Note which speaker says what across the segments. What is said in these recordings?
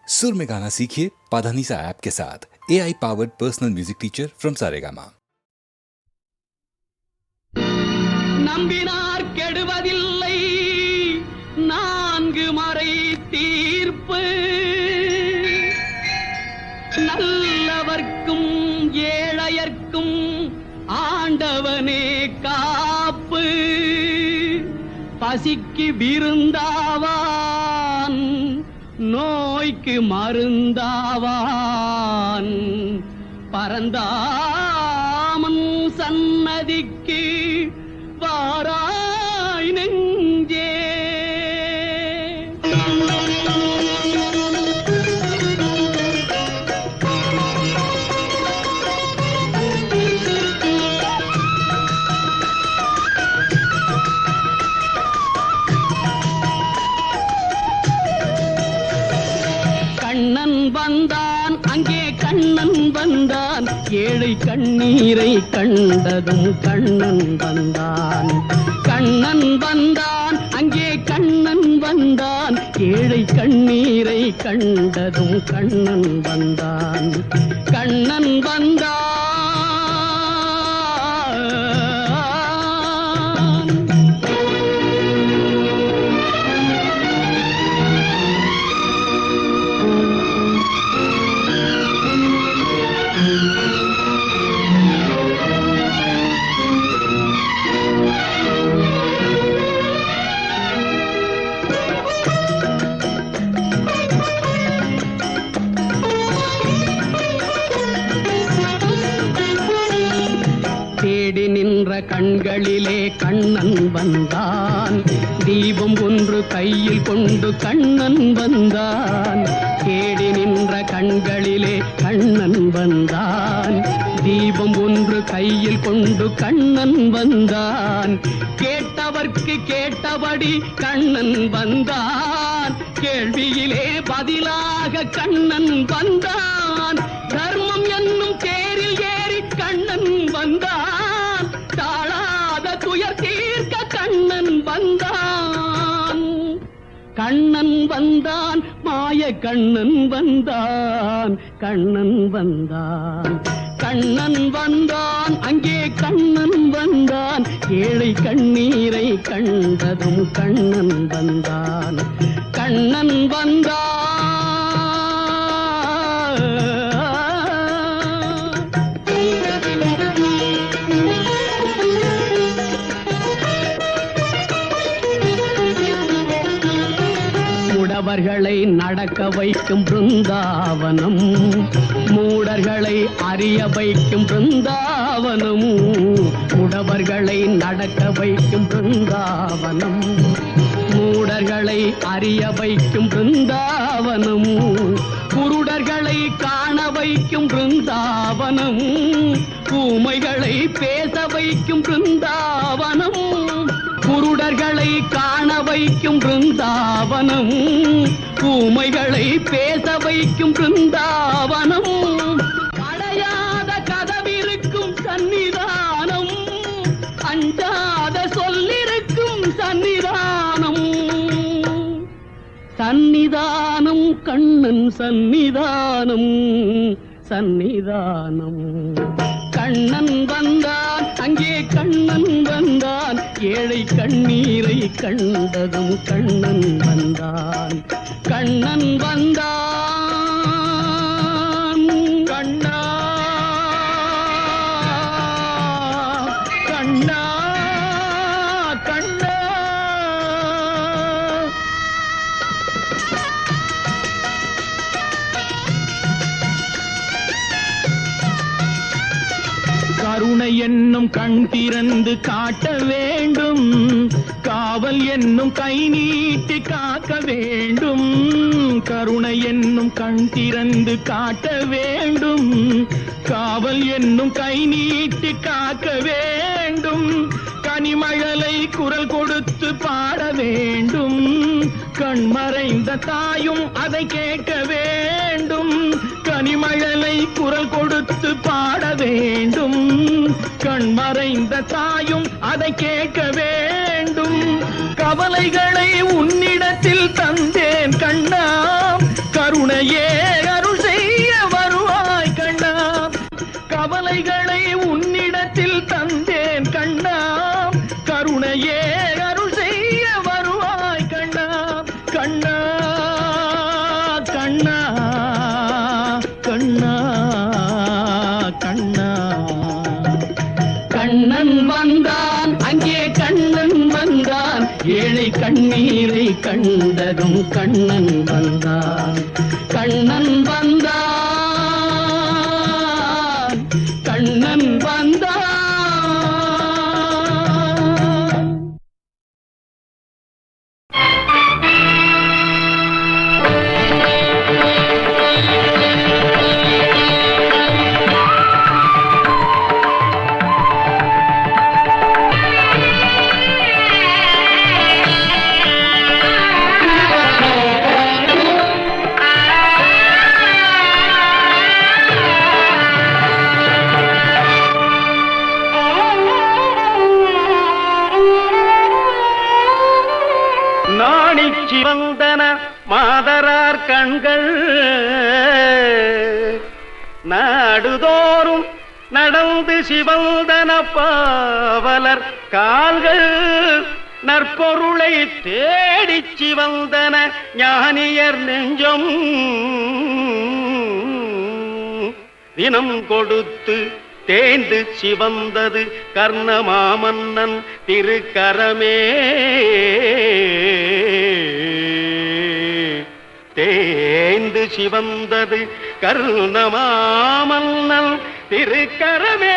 Speaker 1: सुर में गाना सीखिए पाधानीसा ऐप के साथ। AI powered personal music teacher from Saregama.
Speaker 2: நம்பினார் கெடுவதில்லை நான்கு மறை தீர்ப்பு நல்லவர்க்கும் ஏழையர்க்கும் ஆண்டவனே காப்பு பசிக்கு விருந்தாவான் நோய்க்கு மருந்தாவான் பரந்தாமன் சன்னதிக்கு வாராய் நெஞ்சே. கண்ணன் வந்தான் அங்கே கண்ணன் வந்தான் ஏழை கண்ணீரை கண்டதும் கண்ணன் வந்தான். கண்ணன் வந்தான் அங்கே கண்ணன் வந்தான் ஏழை கண்ணீரை கண்டதும் கண்ணன் வந்தான். கண்ணன் வந்தான் தேடி நின்ற கண்களிலே கண்ணன் வந்தான். தீபம் ஒன்று கையில் கொண்டு கண்ணன் வந்தான். தேடி நின்ற கண்களிலே கண்ணன் வந்தான். தீபம் ஒன்று கையில் கொண்டு கண்ணன் வந்தான். கேட்டவர்க்கு கேட்டபடி கண்ணன் வந்தான். கேள்வியிலே பதிலாக கண்ணன் வந்தான். தர்மம் என்னும் தேரில் ஏறி கண்ணன் வந்தான். தாழாத துயர் தீர்க்க கண்ணன் வந்தான். கண்ணன் வந்தான் மாய கண்ணன் வந்தான். கண்ணன் வந்தான் கண்ணன் வந்தான் அங்கே கண்ணன் வந்தான் ஏழை கண்ணீரை கண்டதும் கண்ணன் வந்தான். கண்ணன் வந்தான் முடவர்களை நடக்க வைக்கும் பிருந்தாவனம். மூடர்களை அறிய வைக்கும் பிருந்தாவனம். முடவர்களை நடக்க வைக்கும் பிருந்தாவனம். மூடர்களை அறிய வைக்கும் பிருந்தாவனம். குருடர்களை காண வைக்கும் பிருந்தாவனம். ஊமைகளை பேச வைக்கும் பிருந்தாவனம். குருடர்களை காண வைக்கும் பிருந்தாவனம். ஊமைகளை பேச வைக்கும் பிருந்தாவனம். அடையாத கதவிருக்கும் சன்னிதானம். அஞ்சாத சொல்லிருக்கும் சன்னிதானம். சன்னிதானம் கண்ணன் சன்னிதானம். சன்னிதானம் கண்ணன் வந்தான் அங்கே கண்ணன் வந்தான் ஏழை கண்ணீரை கண்டதும் கண்ணன் வந்தான். கண்ணன் வந்தான் கண்ணா கண்ணா கண்ணா. கருணை என்னும் கண் திறந்து காட்ட வேண்டும். காவல் என்னும் கை நீட்டி காக்க வேண்டும். கருணை என்னும் கண் திறந்து காட்ட வேண்டும். காவல் என்னும் கை நீட்டி காக்க வேண்டும். கனிமழலை குரல் கொடுத்து பாட வேண்டும். கண்மறைந்த தாயும் அதை கேட்க வேண்டும். கனிமழலை குரல் கொடுத்து பாட வேண்டும். கண்மறைந்த தாயும் அதை கேட்க வேண்டும். கவலைகளை உன்னிடத்தில் தந்தேன் கண்ணா. கருணையே அருள் செய்ய வருவாய் கண்ணா, கவலைகளை உன்னிடத்தில் தந்தேன் கண்ணா, கருணையே அருள் செய்ய வருவாய் கண்ணா, கண்ணா கண்ணா கண்ணா கண்ணா. கண்ணன் வந்தான் அங்கே கண்ணன் வந்தான், ஏழை கண்ணீரை கண்டதும் கண்ணன் வந்தான், கண்ணன் வந்தான், கண்ணன் வந்தான்.
Speaker 3: சிவந்தன மாதரார் கண்கள் நாடுதோறும் நடந்து சிவந்தன பாவலர் கால்கள், நற்பொருளை தேடிச் சிவந்தன ஞானியர் நெஞ்சம், தினம் கொடுத்து தேய்ந்து சிவந்தது கர்ணமாமன்னன் திருக்கரமே, தேய்ந்து சிவந்தது கர்ணமாமன்னன் திருக்கரமே.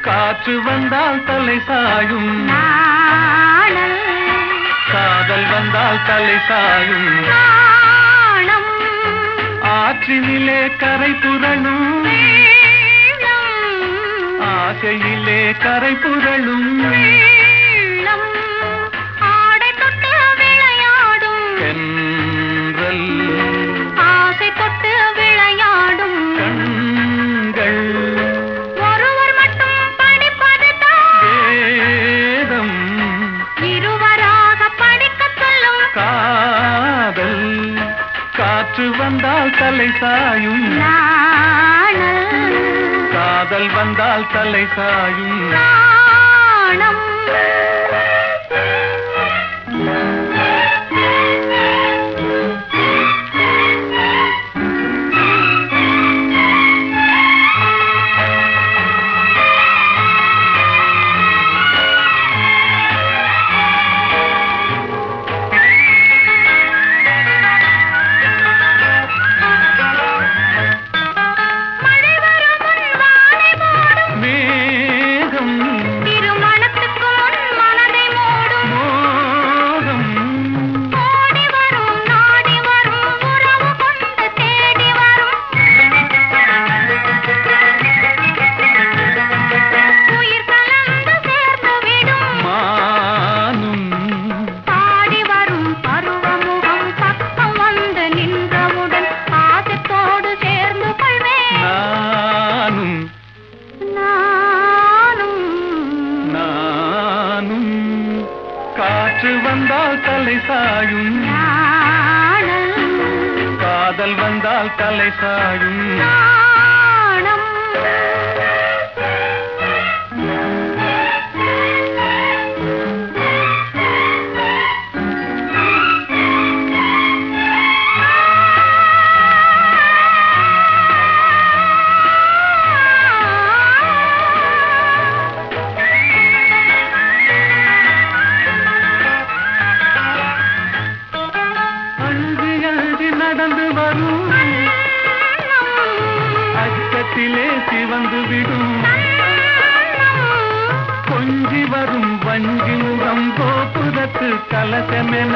Speaker 2: காற்று வந்தால் தலை சாயும், காதல் வந்தால் தலை சாயும், ஆற்றினிலே கரை புரளும், ஆசையிலே கரை புரளும்,
Speaker 4: ஆடை தொட்டு விளையாடும்
Speaker 2: தென்றல்,
Speaker 4: ஆசை தொட்டு விளையாடும்
Speaker 2: கண்கள்,
Speaker 4: ஒருவர் மட்டும் படிப்பதுதான்
Speaker 2: வேதம்,
Speaker 4: இருவராக படிக்கச் சொல்லும்
Speaker 2: காதல். காற்று வந்தால் தலை சாயும்,
Speaker 4: நாணல்,
Speaker 2: காதல் வந்தால் தலை சாயும்,
Speaker 4: நாணம். திருமணத்துக்கு முன் மனதை மூடும்
Speaker 2: மோகம்,
Speaker 4: ஓடி வரும் நாடி வரும் உறவு கொண்டு தேடி வரும் உயிர் கலந்து சேர்ந்து விடும்
Speaker 2: மானும்,
Speaker 4: பாடி வரும் பருவமுகம் பக்கம் வந்து நின்றவுடன் ஆசத்தோடு சேர்ந்து கொள்வேன்
Speaker 2: நானும்
Speaker 4: நானும்.
Speaker 2: நானும். காற்று வந்தால் தலை சாயும்,
Speaker 4: நாணல்,
Speaker 2: காதல் வந்தால் தலை சாயும்,
Speaker 4: நாணம்.
Speaker 2: அழுது அழுது நடந்து வரும், அச்சத்திலே சிவந்து விடும், கொஞ்சி வரும் வஞ்சி முகம் கோபுரத்து கலசமென,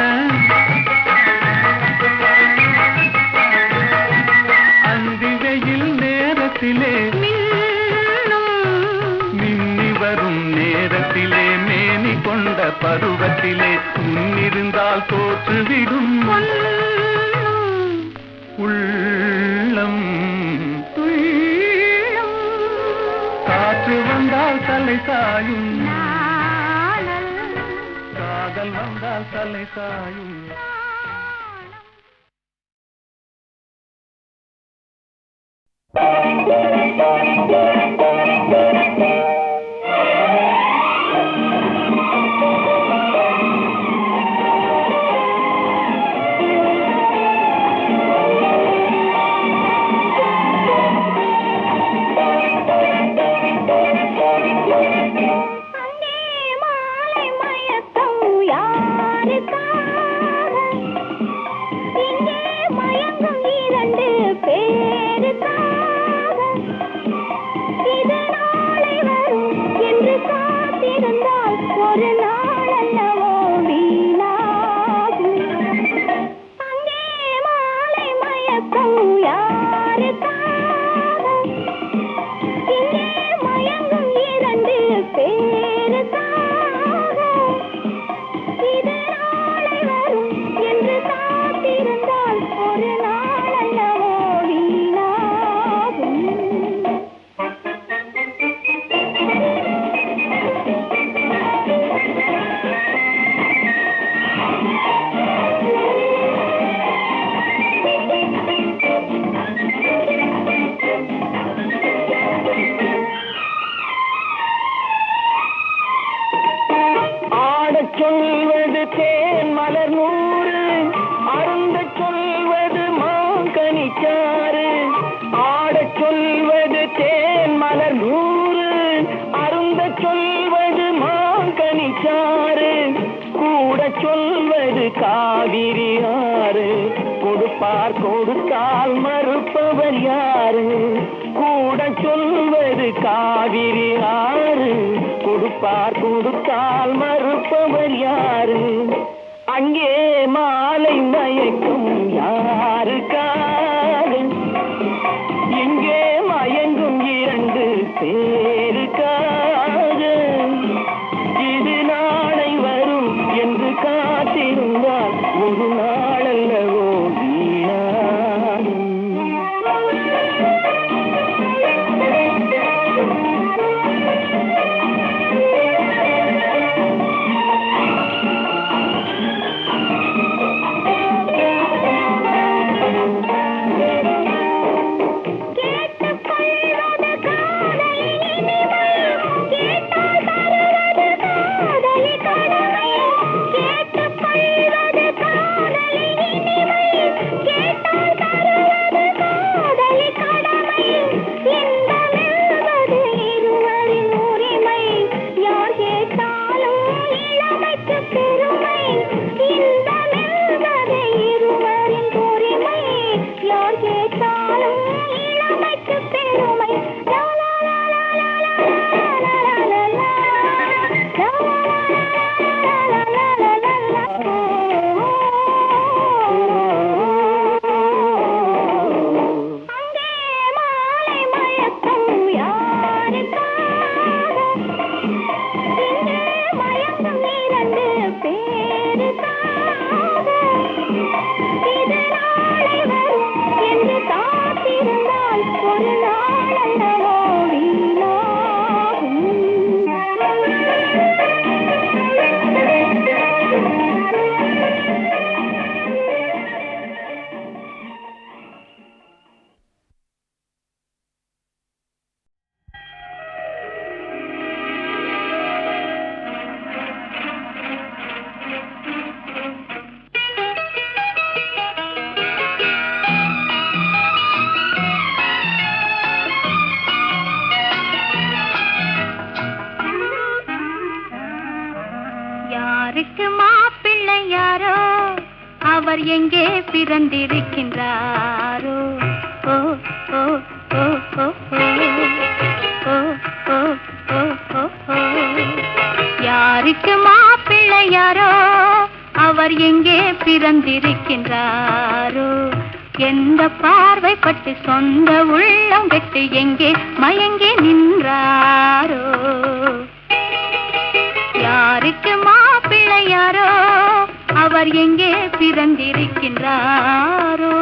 Speaker 2: சாயும்
Speaker 4: நாணல்
Speaker 2: காதல் வந்தால் தலை சாயும்
Speaker 3: சொல்வது தேன் மலர் நூறு அருந்த சொல்வது மாங்கனிச்சாறு ஆடச் சொல்வது தேன் மலர் நூறு அருந்த சொல்வது மாங்கனிச்சாறு கூட சொல்வது காவிரி ஆறு கொடுப்பார் கொடுத்தால் மறுப்பவர் யாரு கூட சொல்வது காவிரி ஆறு கொடுப்பார் கொடுத்தால் மறுப்பவர் யாரு அங்கே மாலை மயக்கும் யாருக்காக இங்கே மயங்கும் இரண்டு பேருக்காக இது நாளை வரும் என்று காத்திருந்தால் ஒரு நாளல்லவோ வீணாகும்
Speaker 4: யாருக்கு மாப்பிள்ளை யாரோ அவர் எங்கே பிறந்திருக்கின்றாரோ ஓ ஓ ஓ ஓ ஓ ஓ ஓ ஓ ஓ யாருக்கு மாப்பிள்ளை யாரோ அவர் எங்கே பிறந்திருக்கின்றாரோ எந்த பார்வைப்பட்டு சொந்த உள்ளம் கெட்டு எங்கே மயங்கி நின்றாரோ யாருக்கு மாப்பிள்ளை யாரோ அவர் எங்கே பிறந்திருக்கின்றாரோ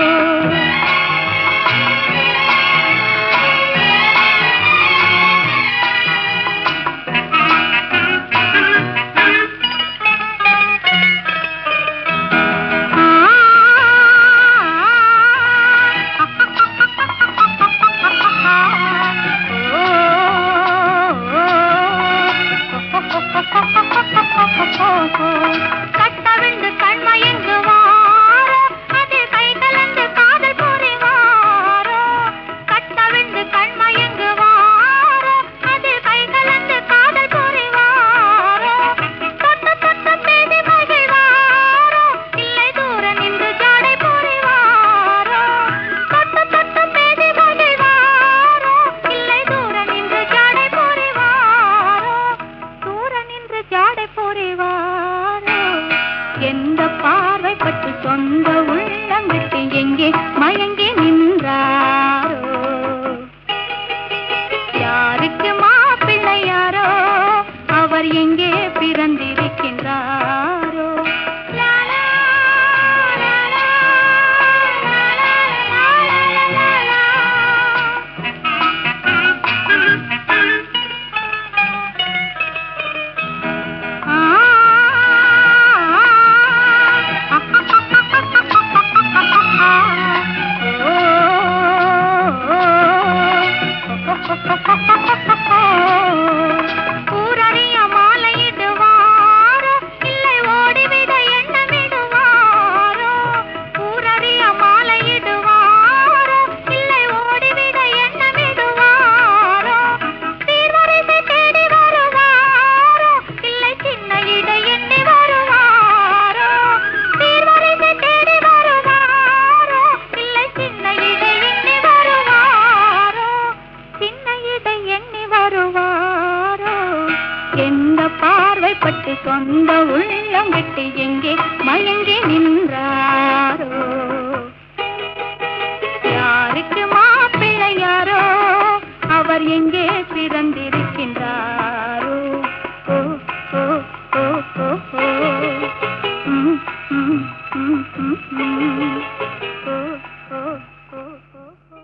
Speaker 4: மயங்கி நின்றாரோ யாருக்கு மாப்பிள்ளை யாரோ அவர் எங்கே பிறந்திருக்கின்றாரோ லாலா, லாலா, லாலா, லாலா, ஊரறிய மாலையிடுவாரோ இல்லை ஓடிவிட எண்ணமிடுவாரோ ஊரறிய மாலையிடுவாரோ இல்லை ஓடிவிட எண்ணமிடுவாரோ சீர்வரிசை தேடி வருவாரோ இல்லை சின்ன இடை எண்ணி வருவாரோ சீர்வரிசை தேடி வருவாரோ இல்லை சின்ன இடை எண்ணி வருவாரோ சின்ன இடை எண்ணி வருவாரோ எந்த பார்வைப்பட்டு சொந்த உள்ளம் விட்டு எங்கே மயங்கி நின்றாரோ யாருக்கு மாப்பிள்ளை யாரோ அவர் எங்கே பிறந்திருக்கின்றாரோ ஓ ஓ ஓ ஓ ஓ ம், ம், ம், ம், ம். ஓ ஓ ஓ ஓ ஓ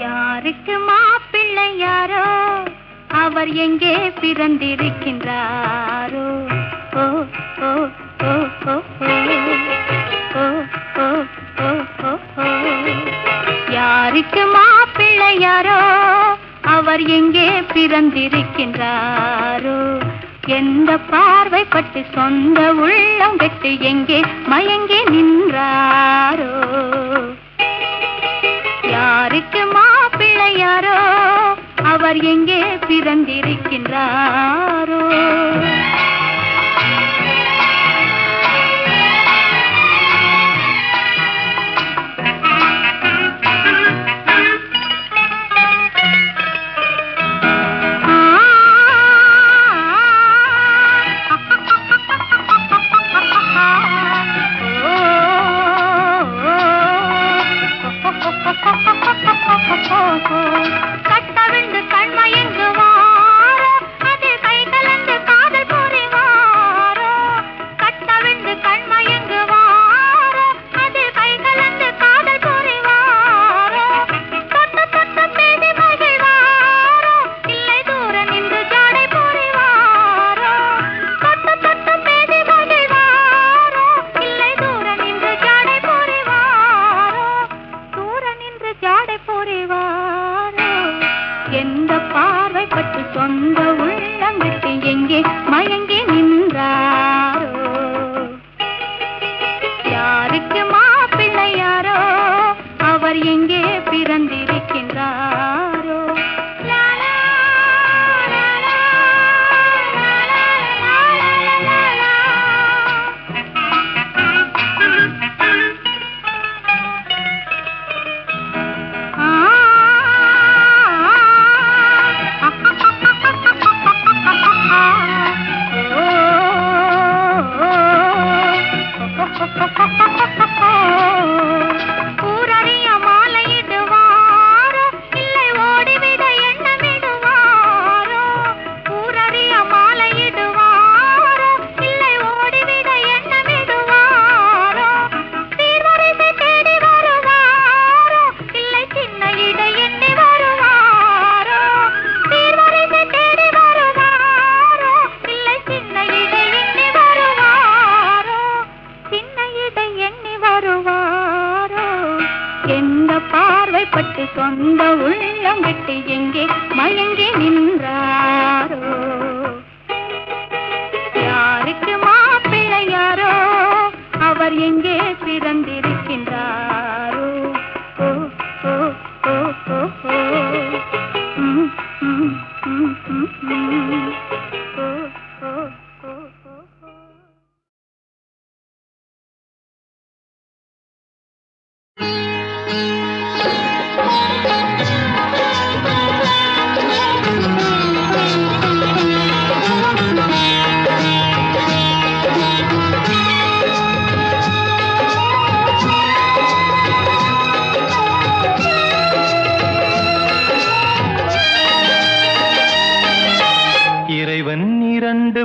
Speaker 4: யாருக்கு மாப்பிள்ளை யாரோ அவர் எங்கே பிறந்திருக்கின்றாரோ ஓ ஓ ஓ ஓ ஓ ஓ ஓ ஓ ஓ ஓ யாருக்கு மாப்பிள்ளை யாரோ அவர் எங்கே பிறந்திருக்கின்றாரோ எந்த பார்வைப்பட்டு சொந்த உள்ளம் கெட்டு எங்கே மயங்கி நின்றாரோ யாருக்கு மாப்பிள்ளை யாரோ அவர் எங்கே பிறந்திருக்கின்றாரோ கட்டவிழ்ந்து கண்மயங்குவாரோ அது கை கலந்து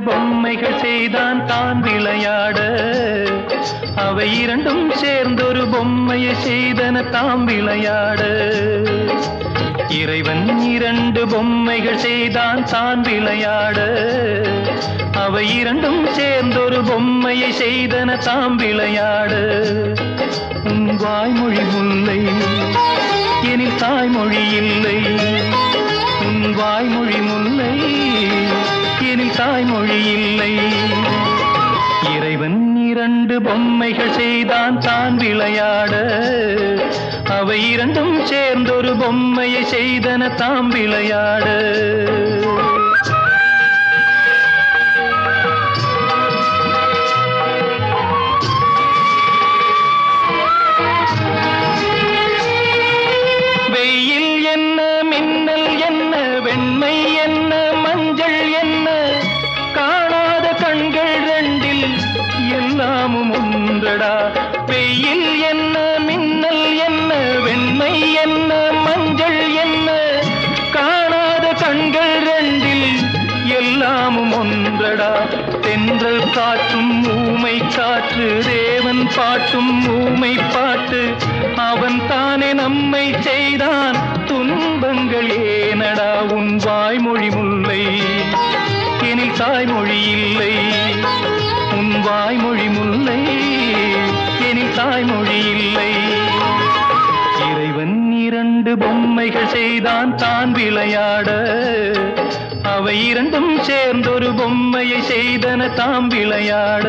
Speaker 2: பொம்மைகள் செய்தான் தான் விளையாட, அவை இரண்டும் சேர்ந்தொரு பொம்மையை செய்தன தாம் விளையாட. இறைவன் இரண்டு பொம்மைகள் செய்தான் தான் விளையாட, அவை இரண்டும் சேர்ந்தொரு பொம்மையை செய்தன தாம் விளையாட. உன் வாய்மொழி முல்லை எனில் தாய்மொழி இல்லை, உன் வாய்மொழி முல்லை எனில் தாய்மொழி இல்லை. இறைவன் இரண்டு பொம்மைகள் செய்தான் தான் விளையாட, அவை இரண்டும் சேர்ந்தொரு பொம்மையை செய்தன தாம் விளையாட. வெயில் என்ன, மின்னல் என்ன, வெண்மை என்ன, மஞ்சள் என்ன, காணாத கண்கள் ரெண்டில் எல்லாமும் ஒன்றடா. வெயில் என்ன, மின்னல் என்ன, வெண்மை என்ன, மஞ்சள் என்ன, காணாத கண்கள் ரெண்டில் எல்லாமும் ஒன்றடா. தென்றல் காற்றும் ஊமை காற்று, தேவன் பாட்டும் ஊமை பாட்டு, அவன் தானே நம்மை செய்தான், துன்பங்கள் ஏனடா. உன் வாய்மொழி முல்லை எனில் தாய்மொழி இல்லை, உன் வாய்மொழி முல்லை எனில் தாய்மொழி இல்லை. இறைவன் இரண்டு பொம்மைகள் செய்தான் தான் விளையாட, அவை இரண்டும் சேர்ந்தொரு பொம்மையை செய்தன தாம் விளையாட.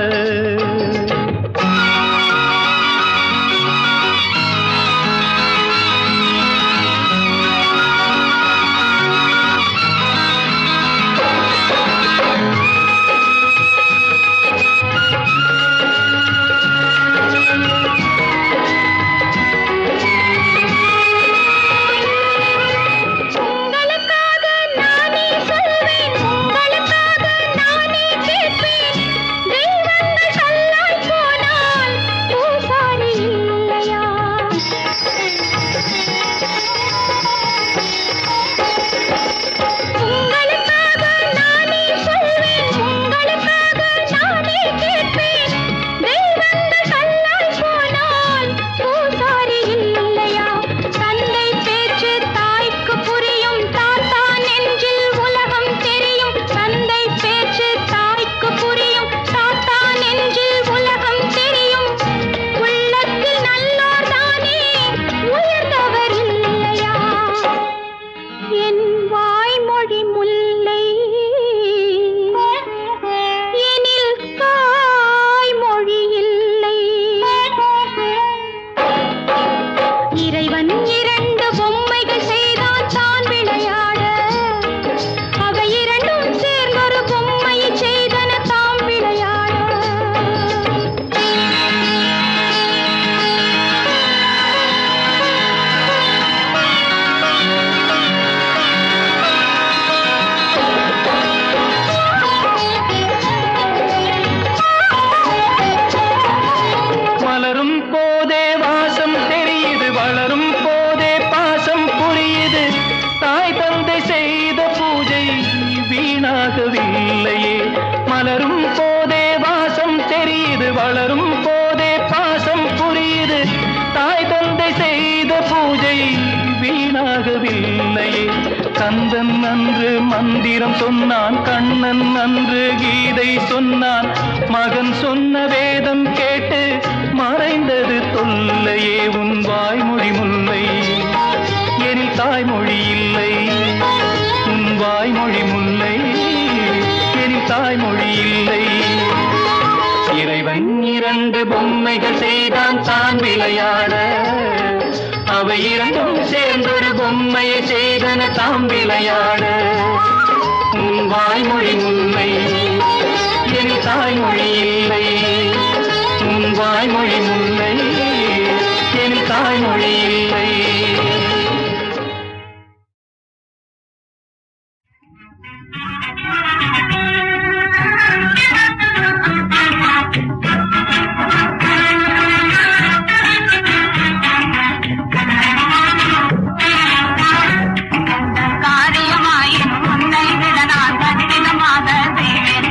Speaker 2: கந்தன் அன்று மந்திரம் சொன்னான், கண்ணன் அன்று கீதை சொன்னான், மகன் சொன்ன வேதம் கேட்டு மறைந்தது தொல்லையே. உன் வாய்மொழி முல்லை எனில் தாய்மொழி இல்லை, உன் வாய்மொழி முல்லை எனில் தாய்மொழி இல்லை. இறைவன் இரண்டு பொம்மைகள் செய்தான் தான் விளையாட, அவை இரண்டும் சேர்ந்தொரு பொம்மையை செய்தன தாம் விளையாட. உன் வாய்மொழி முல்லை எனில் தாய்மொழி இல்லை, உன் வாய்மொழி முல்லை எனில் தாய்மொழி இல்லை.
Speaker 4: காரியமாயின் உன்னை விட நான் கடினமாக செய்வேன்.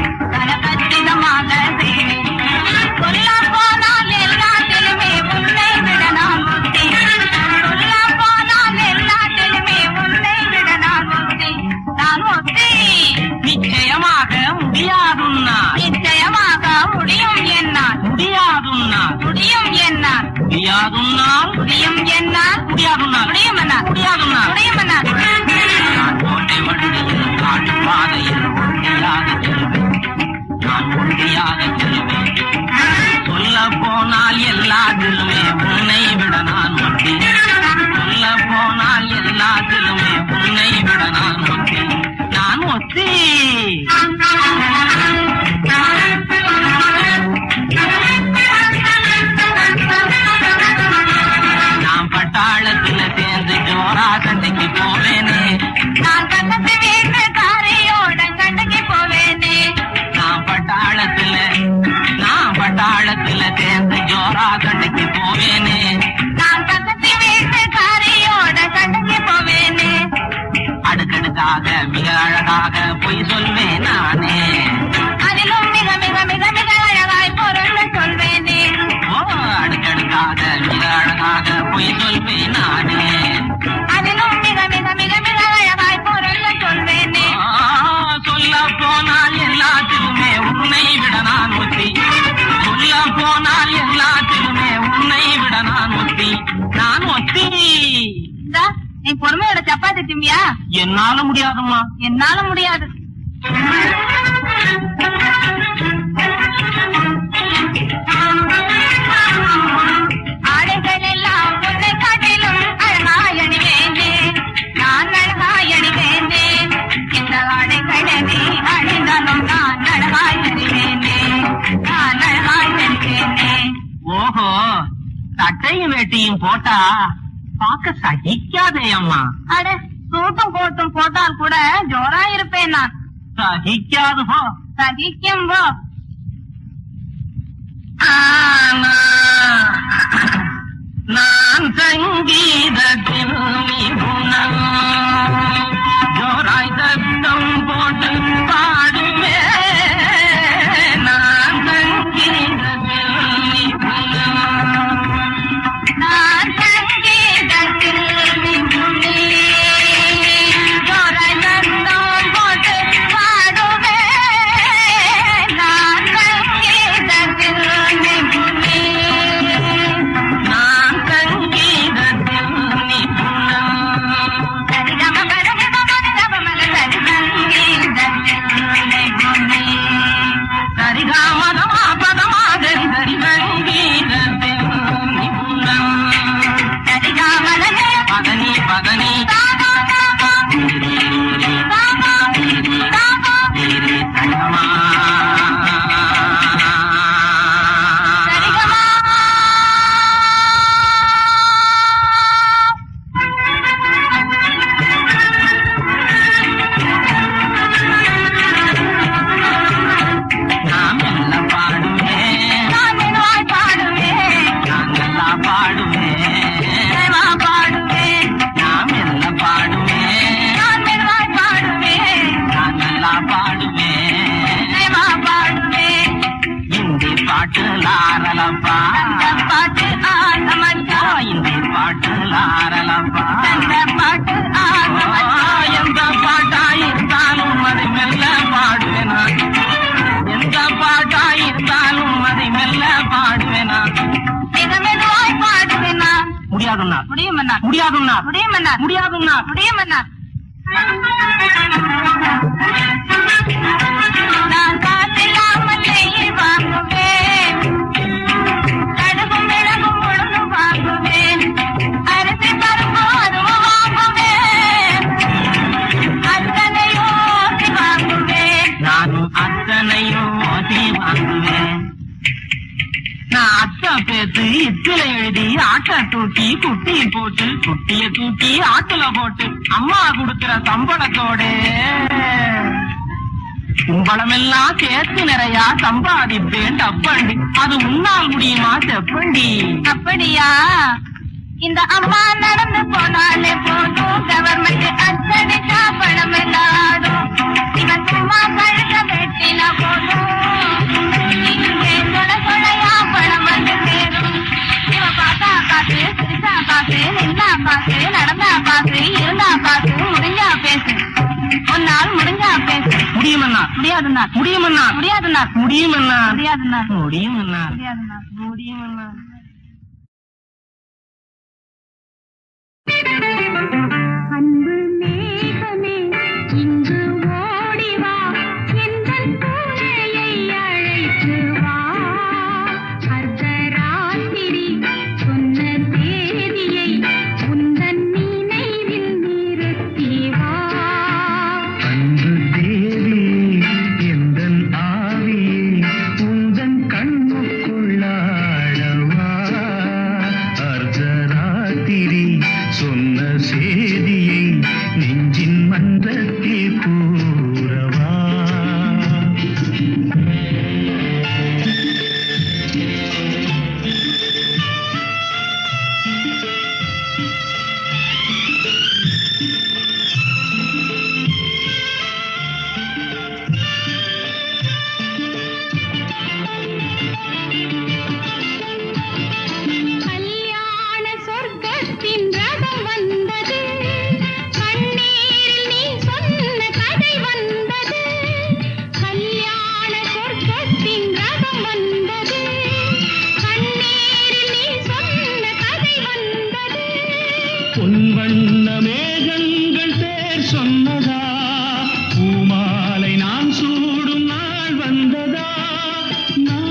Speaker 5: முடியாதுன்னா
Speaker 4: முடியும் என்ன
Speaker 5: முடியாதுன்னா
Speaker 4: முடியும் என்ன
Speaker 5: முடியாதுன்னா
Speaker 4: முடியும் என்ன
Speaker 5: நான் கோட்டை வண்டியில் காட்டு பாதையில் ஒண்டியாக செல்வேன் நான் ஒண்டியாக செல்வேன் சொல்ல போனால் எல்லாத்திலுமே உன்னை விட நான் ஒட்டி சொல்ல போனால் எல்லாத்திலுமே உன்னை விட நான் ஒட்டி நான் ஒத்தி நான் பட்டாளத்துல சேர்ந்து ஜோரா சண்டைக்கு போவேனே
Speaker 4: நான் கண்ணத்து வீட்டு காரையோட சண்டைக்கு போவேனே
Speaker 5: நான் பட்டாளத்துல சேர்ந்து ஜோரா சண்டைக்கு போவேனே
Speaker 4: நான் கண்ணத்து வீட்டு காரையோட சண்டைக்கு போவேனே
Speaker 5: அடுக்கடுக்காக மிக அழகாக பொய் சொல்வேன் நானே
Speaker 4: அதிலும் மிக மிக மிக மிக அழகாய் பொருள் சொல்வேனே
Speaker 5: ஓ அடுக்கடுக்காக மிக அழகாக பொய் சொல்வேன் நானே
Speaker 4: அதிலும் மிக மிக மிக மிக அழகாய் பொருள் சொல்வேனே
Speaker 5: சொல்ல போனால் எல்லாத்திலுமே உன்னை விட நான் ஒத்தி சொல்ல போனால் எல்லாத்திலுமே உன்னை விட நான் ஒத்தி நான் ஒத்தி
Speaker 4: இந்தா, நீ பொறுமையோட சப்பாத்தி திம்பியா
Speaker 5: என்னால முடியாதும்மா
Speaker 4: என்னால முடியாது ஆடைகள் எல்லாம் உன்னை காட்டிலும் அழகாய் அணிவேனே நான் அழகாய் அணிவேனே இந்த ஆடைகளை நீ அணிந்தாலும் நான் அழகாய் அணிவேனே நான் அழகாய் அணிவேனே
Speaker 5: ஓஹோ சட்டையும் வேட்டியும் போட்டா பார்க்க சகிக்காதே அம்மா
Speaker 4: அட சூட்டும் கோட்டும் போட்டால் கூட ஜோரா இருப்பேன் நான்
Speaker 5: சகிக்காது போ
Speaker 4: சகிக்கும் போ
Speaker 5: ஆனா நான் சங்கீதத்தில் நிபுணன் ஜோராய் சத்தம் போட்டு பாடுவேன் நான் சங்கீதத்தில் நிபுணன்
Speaker 4: நான் சங்கீதத்தில் நிபுணி ஜோராய் சத்தம் போட்டு பாடுவேன் நான் சங்கீதத்தில் நிபுணி
Speaker 5: நான் சங்கீதத்தில் நிபுணன்
Speaker 4: சரிகம பரம மகதமல சங்கீதத்தில் நிபுணி
Speaker 5: சரிகாமதமா பதமாக சரி சங்கீதத்தில் நிபுணன்
Speaker 4: சரிகமலனே
Speaker 5: பதனி பதனி
Speaker 4: தாமா தாமா தாமா தாமா
Speaker 5: சங்கமா
Speaker 4: சரிகமா
Speaker 5: நான் மெல்ல பாடுவேன்
Speaker 4: நான் மெதுவாய் பாடுவேன்
Speaker 5: நான் நல்லா பாடுவேன்
Speaker 4: மெதுவா பாடுவேன்
Speaker 5: நான் மெல்ல பாடுவேன்
Speaker 4: நான் மெதுவாய் பாடுவேன்
Speaker 5: நான் நல்லா பாடுவேன்
Speaker 4: மெதுவா பாடுவேன்
Speaker 5: இந்தி பாட்டு லாரலப்பா
Speaker 4: அந்த பாட்டு ஆசமச்சா
Speaker 5: இந்தி பாட்டு லாரலப்பா
Speaker 4: அந்த பாட்டு ஆசமச்சா
Speaker 5: எந்த பாட்டா இருந்தாலும் அதை மெல்ல பாடுவேன் நான் எந்த பாட்டா இருந்தாலும் அதை மெல்ல பாடுவேன் நான்
Speaker 4: மிக மெதுவாய் பாடுவேனா
Speaker 5: முடியாதுன்னா
Speaker 4: முடியுமண்ணா
Speaker 5: முடியாதுன்னா
Speaker 4: முடியுமண்ணா
Speaker 5: முடியாதுன்னா
Speaker 4: முடியுமண்ணா நான் காத்தில்லாமல் நெய் வாங்குவேன் கடுகும் மிளகும் உளுந்தும் வாங்குவேன் அரிசி பருப்பு அதுவும் வாங்குவேன் அத்தனையும் ஓட்டி வாங்குவேன்
Speaker 5: நானும் அத்தனையும் ஓட்டி வாங்குவேன் நான் அத்தை பேத்து இத்துல எழுதி ஆட்டை தூக்கி குட்டி போட்டு குட்டிய தூக்கி ஆட்டுல போட்டு அம்மா கொடுக்கிற சம்பளத்தோட கும்பளமெல்லாம் சேர்த்து நிறையா சம்பாதிப்பேன் டப்பண்டி அது உன்னால் முடியுமா செப்பண்டி
Speaker 4: அப்படியா இந்த அம்மா நடந்து போனாலே போதும் கவர்மெண்ட் அச்சடிச்சா பணம் எல்லாரும் இவன் சும்மா கழுத வெட்டினா போதும் இங்கே சொல சொலையா பணம் வந்து சேரும் இவன் பார்த்தா காசு சிரிச்சா காசு நின்னா காசு நடந்தா காசு இருந்தா காசு முடிஞ்சா பேசு ஒன்னால் முடிஞ்சா பேசு
Speaker 5: முடியுமண்ணா
Speaker 4: முடியாதுண்ணா
Speaker 5: முடியுமண்ணா
Speaker 4: முடியாதுண்ணா
Speaker 5: முடியுமண்ணா
Speaker 4: முடியாதுண்ணா
Speaker 5: முடியுமண்ணா
Speaker 4: முடியாதுண்ணா
Speaker 5: முடியுமண்ணா
Speaker 4: அன்பு மேகமே இங்கு ஓடி வா, எந்தன் பூனையை அழைத்து வா. அர்த்தராத்திரி சொன்ன தேதியை உந்தன் நினைவில் நிறுத்தி வா.
Speaker 2: அன்பு தேவி எந்தன் ஆவியே உந்தன் கண்ணுக்குள்ளாடவா. அர்த்தராத்திரி சொன்ன செய்தியை நெஞ்சின் மன்றத்தில் கூறவா.
Speaker 4: கல்யாண சொர்க்கத்தின் ரதம் வந்தது, கண்ணீரில் நீ சொன்ன கதை வந்தது. கல்யாண சொர்க்கத்தின் ரதம் வந்தது, கண்ணீரில் நீ சொன்ன கதை வந்தது.
Speaker 2: பொன் வண்ண மேகங்கள் பேர் சொன்னதா, பூமாலை நான் சூடும் நாள் வந்ததா. நான்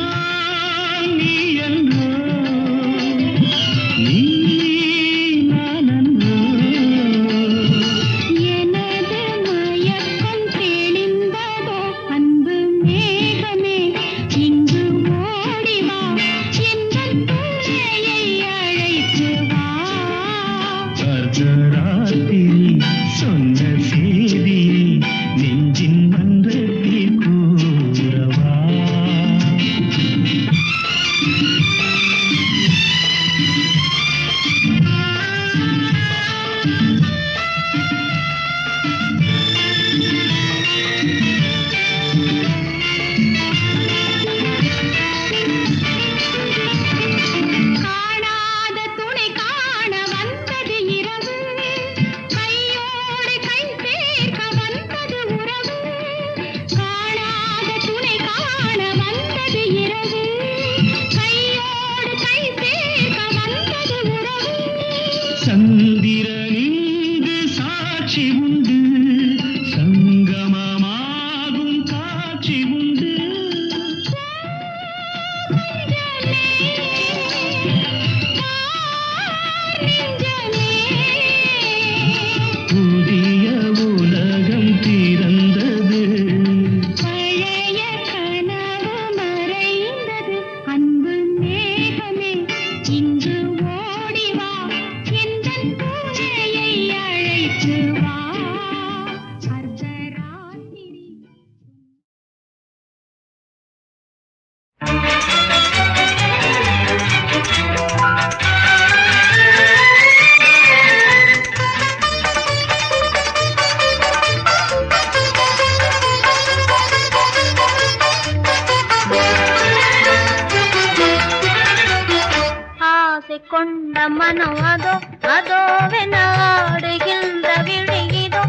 Speaker 2: நீ என்றோ, நீ நான் என்றோ.
Speaker 4: எனது மயக்கம் தெளிந்ததோ, அன்பு மேகமே இங்கு ஓடி வா, எந்தன் பூனையை அழைத்து வா.
Speaker 2: அர்த்தராத்திரி சொன்ன செய்தியை நெஞ்சின் மன்றத்தில் கூறவா.
Speaker 4: காணாத துணை காண வந்தது இரவு, கையோடு கை சேர்க்க வந்தது உறவு. காணாத துணை காண வந்தது இரவு, கையோடு கை சேர்க்க வந்தது உறவு.
Speaker 2: சந்திரனிங்கு சாட்சி உண்டு, சங்கமமாகும் காட்சி உண்டு. புதிய உலகம் பிறந்தது,
Speaker 4: பழைய கனவு மறைந்தது. அன்பு மேகமே இங்கு ஓடி வா, எந்தன் பூனையை அழைத்து வா. அர்த்தராத்திரி ஆசை கொண்ட மனம் அதோ அதோவென ஆடுகின்ற விழியிதோ,